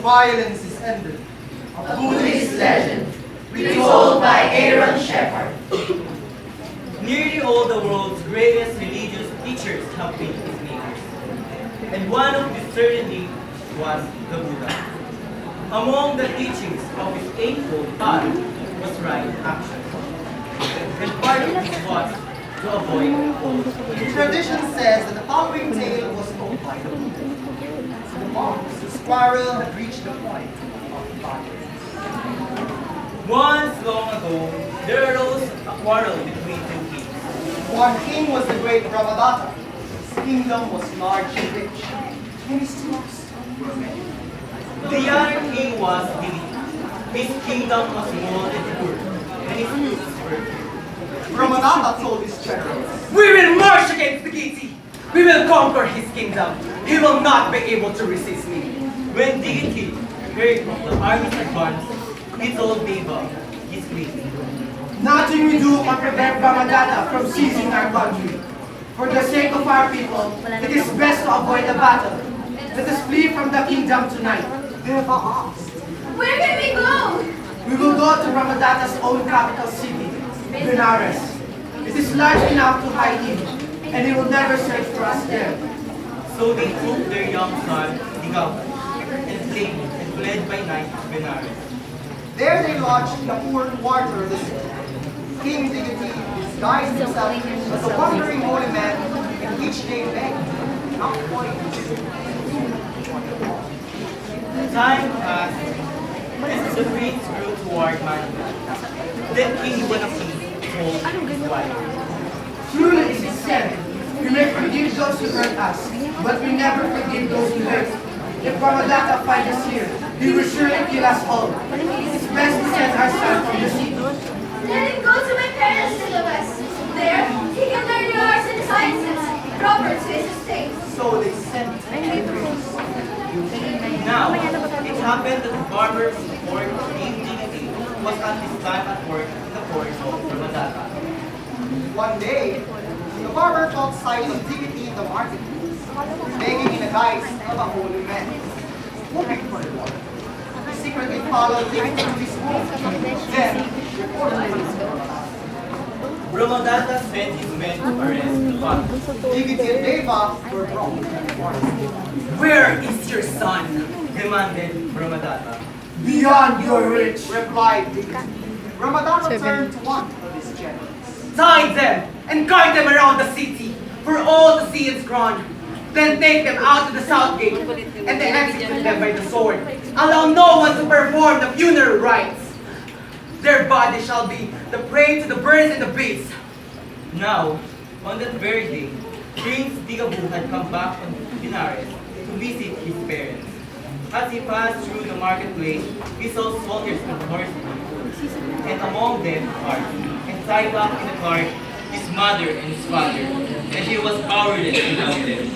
violence is ended. A Buddhist legend, retold by Aaron Shepard. Nearly all the world's greatest religious teachers have been peacemakers, and one of these certainly was the Buddha. Among the teachings of his eightfold path was right action, and part of this was to avoid The tradition says that the following tale was told by the Buddha. The monks, whose quarrel had reached the point of violence. Once long ago, there arose a quarrel between two kings. One king was the great Brahmadatta. His kingdom was large and rich, and his troops were many. The other king was Digiti. His kingdom was small and poor, and his troops were few. Brahmadatta told his generals, We will march against the Giti. We will conquer his kingdom. He will not be able to resist me. When Digiti heard of the army's advance, he told Deva, his queen, Nothing we do can prevent Brahmadatta from seizing our country. For the sake of our people, it is best to avoid a battle. Let us flee from the kingdom tonight. Deva asked, Where can we go? We will go to Brahmadatta's own capital city, Benares. It is large enough to hide him, and he will never search for us there. so they took their young son, Digava, and fled by night to Benares. There they lodged in a poor quarter of the city. King Digiti disguised himself as a wandering holy man in which they begged, not wanting to. Time passed, and the prince grew toward manhood. Then King Digiti told his wife, Truly it is said, we may forgive those who hurt us, but we never forgive those who hurt. If Brahmadatta finds us here, he will surely kill us all. It is best to send our son from the city. Let him go to my parents in the west. There, he can learn the arts and sciences, proper to his estate. So they sent the prince. now, it happened that the barber from the court of King Digiti was at this time at work in the court of Brahmadatta. One day, the barber caught sight of Digiti in the marketplace, begging in the guise of a holy man, hoping for the Lord. He secretly followed Digiti to his home, then reported him to Brahmadatta. Brahmadatta sent his men to arrest the barber. Digiti and Deva were brought to the forest. Where is your son? Demanded Brahmadatta. Beyond your reach. Replied Digiti. Brahmadatta turned to one of his generals. Tie them and guide them around the city, for all to see its ground. Then take them out to the south gate, and then execute them by the sword. Allow no one to perform the funeral rites. Their body shall be the prey to the birds and the beasts. Now, on that very day, Prince Digabu had come back from Benares to visit his parents. As he passed through the marketplace, he saw soldiers on horses, and among them are, and tied up in a cart, his mother and his father, and he was powerless without them.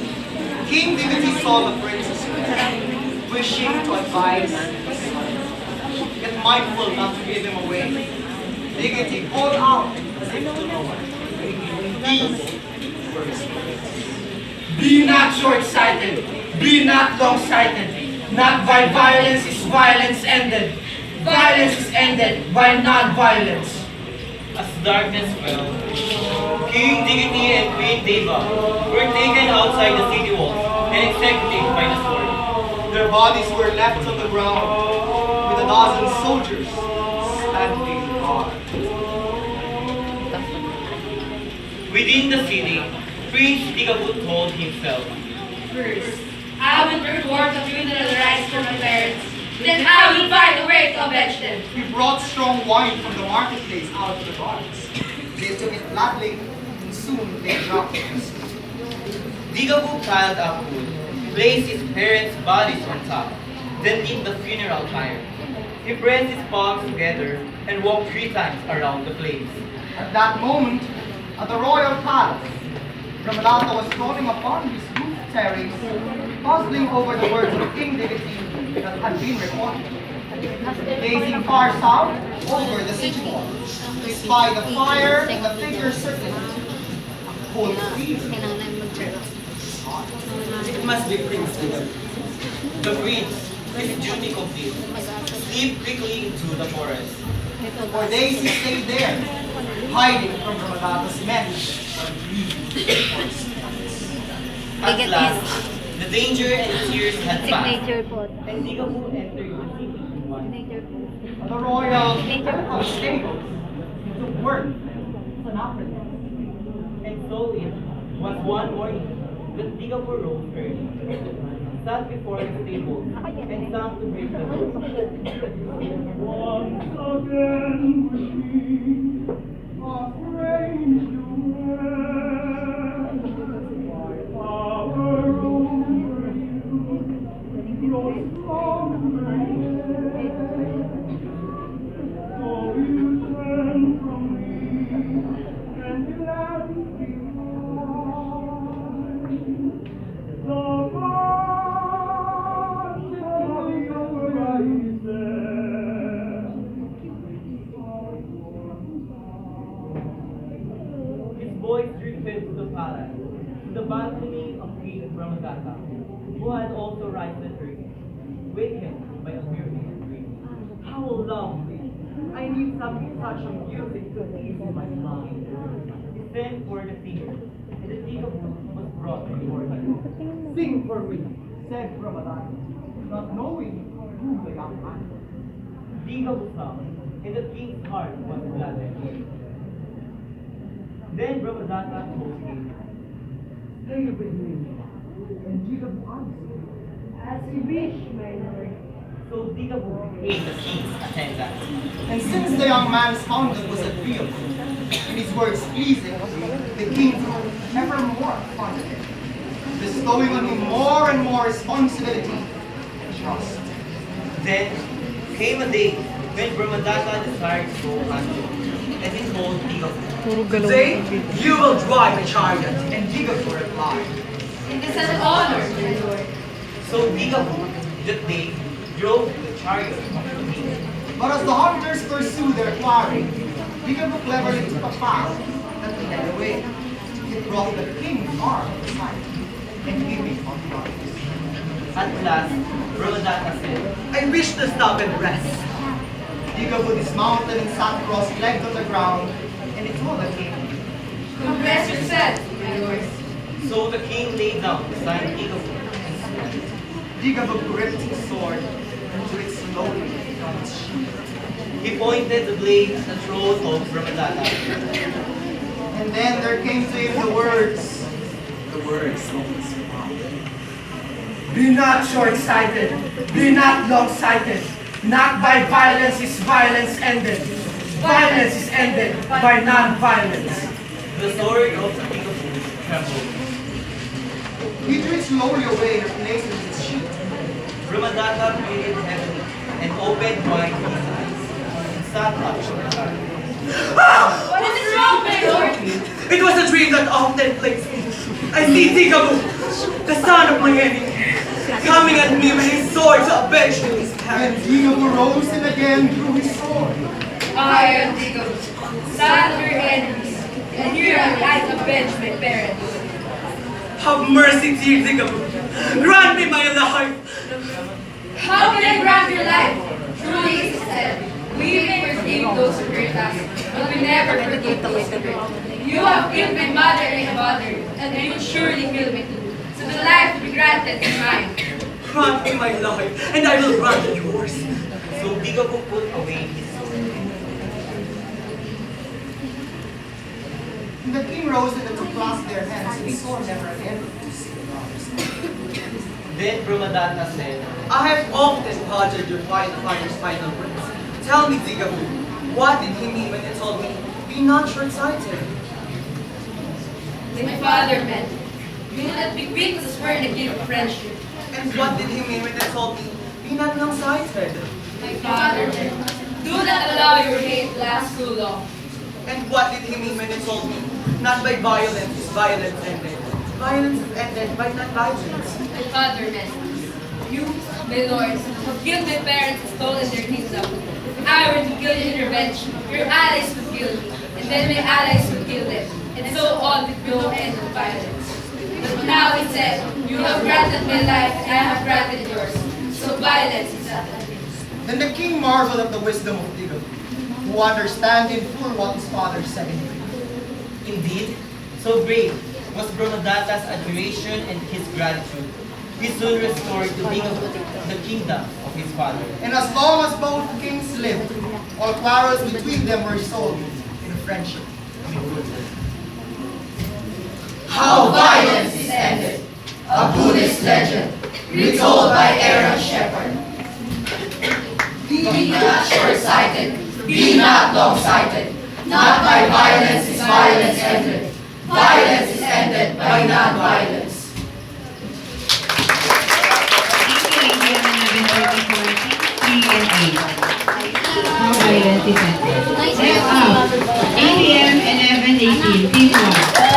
King Digiti saw the prince's plan, wishing to advise his son, yet mindful not to give him away. Digiti called out as if to no one. These were his words. Be not short-sighted. Be not long-sighted. Not by violence is violence ended. Violence is ended by non-violence. As darkness fell, King Digiti and Queen Deva were taken outside the city walls and executed by the sword. Their bodies were left on the ground with a dozen soldiers standing guard. Within the city, Prince Digabut told himself, First, I will perform the funeral rites for my parents. Then I will find a way to avenge them. He brought strong wine from the marketplace out to the guards. They took it gladly, and soon they dropped it. Digabut piled up wood, placed his parents' bodies on top, then lit the funeral fire. He pressed his palms together and walked 3 times around the flames. At that moment, at the royal palace, Brahmadatta was strolling upon his roof terrace, puzzling over the words of King Digiti that had been reported. Gazing far south, over the city wall, he spied the fire and the figure circling it. Holy fear. It must be Prince Digabut. The prince, his duty complete, slip quickly into the forest. For days he stayed there, hiding from Brahmadata's men. At last, the danger and tears had passed, Signature po. and Digabo entered the city once. Signature po. The royal stable took word an African. And so it was one morning that Digabo rose early, sat before the stable, and sang to break the news. Once again we a strange new land. Our own grows stronger. So you turn from me and glad the path of your rises. His voice drifted to the palace, to the balcony of Queen Brahmadatta, who had also risen early, wakened by a beautiful dream. How lovely! I need something such a music to ease my mind. He sent for the singer, and the Digabo was brought before him. Sing for me, said Brahmadata, not knowing who the young man was. Digabo sang, and the king's heart was gladdened. Then Brahmadatta told him, Stay with me, and Jigab answered, As you wish, my lord. so Digabo became the king's attendant. And since the young man's conduct was agreeable, and his words pleasing, the king grew ever more fond of him, bestowing on him more and more responsibility and trust. Then came a day when Brahmadatta desired to go hunting, and he told Digabo, Today, you will drive a chariot, and Digabo replied. It is an honor, my lord. So Digabo that day drove the chariot of the king. But as the hunters pursued their quarry, Jigab cleverly took a path that led away. It brought the king's arm aside and gave him authority. At last, Brahmadatta said, I wish to stop and rest. Jigab dismounted and sat cross-legged on the ground, and he told the king, Come rest yourself, my lord. so the king lay down beside Digabo and slept. Jigab gripped his sword and drew it slowly from its sheath. He pointed the blade at the throat of Brahmadatta. And then there came to him the words of his father. Be not short-sighted, be not long-sighted. Not by violence is violence ended. Violence is ended by non-violence. The sword of Digabo trembled. He drew it slowly away and replaced it with its sheath. Brahmadatta breathed heavily and opened wide his eyes and sat up short-eyed. What is wrong, my lord? It was a dream that often plagues me. I see Digabo, the son of my enemy, coming at me with his sword to avenge his And parents. Jigab rose and again drew his sword. I am Digabo, son of your enemies, and here am I to avenge my parents. Have mercy, dear Digabo. Grant me my life. How can I grant your life? Truly it is said, we may forgive those who hurt us, but we never forgive those who hurt. You have killed my mother and my father, and you will surely kill me too. So the life to be granted is mine. Grant me my life, and I will grant yours. So Digabo put away his sword. And the king rose and to clasp their hands and swore never again to see the brothers. Then Brahmadatta said, I have often pondered your father's final words. Tell me, Digabo, what did he mean when he told me, be not short-sighted? My father meant, do not be quick to swear in the gift of friendship. And what did he mean when he told me, be not long-sighted? My father meant, do not allow your hate to last too long. And what did he mean when he told me, not by violence is violence ended. Violence is ended by not violence. My father meant, you, my lords, have killed my parents and stolen their kingdom. If I were to kill you in revenge, your allies would kill me, and then my allies would kill them, and so on with no end of violence. But now it said, you have granted my life, and I have granted yours. so violence is ended. Then the king marveled at the wisdom of Tiggle, who understand in full what his father said in dream. Indeed, so great was Brahmadatta's admiration and his gratitude. He soon restored the kingdom of his father. And as long as both kings lived, all quarrels between them were solved in friendship. How violence is ended. A Buddhist legend, retold by Aaron Shepherd. Be not short-sighted, be not long-sighted. Not by violence is violence ended. Violence is ended by non-violence. How violence is ended. Next up, ABM 1118, Team 1.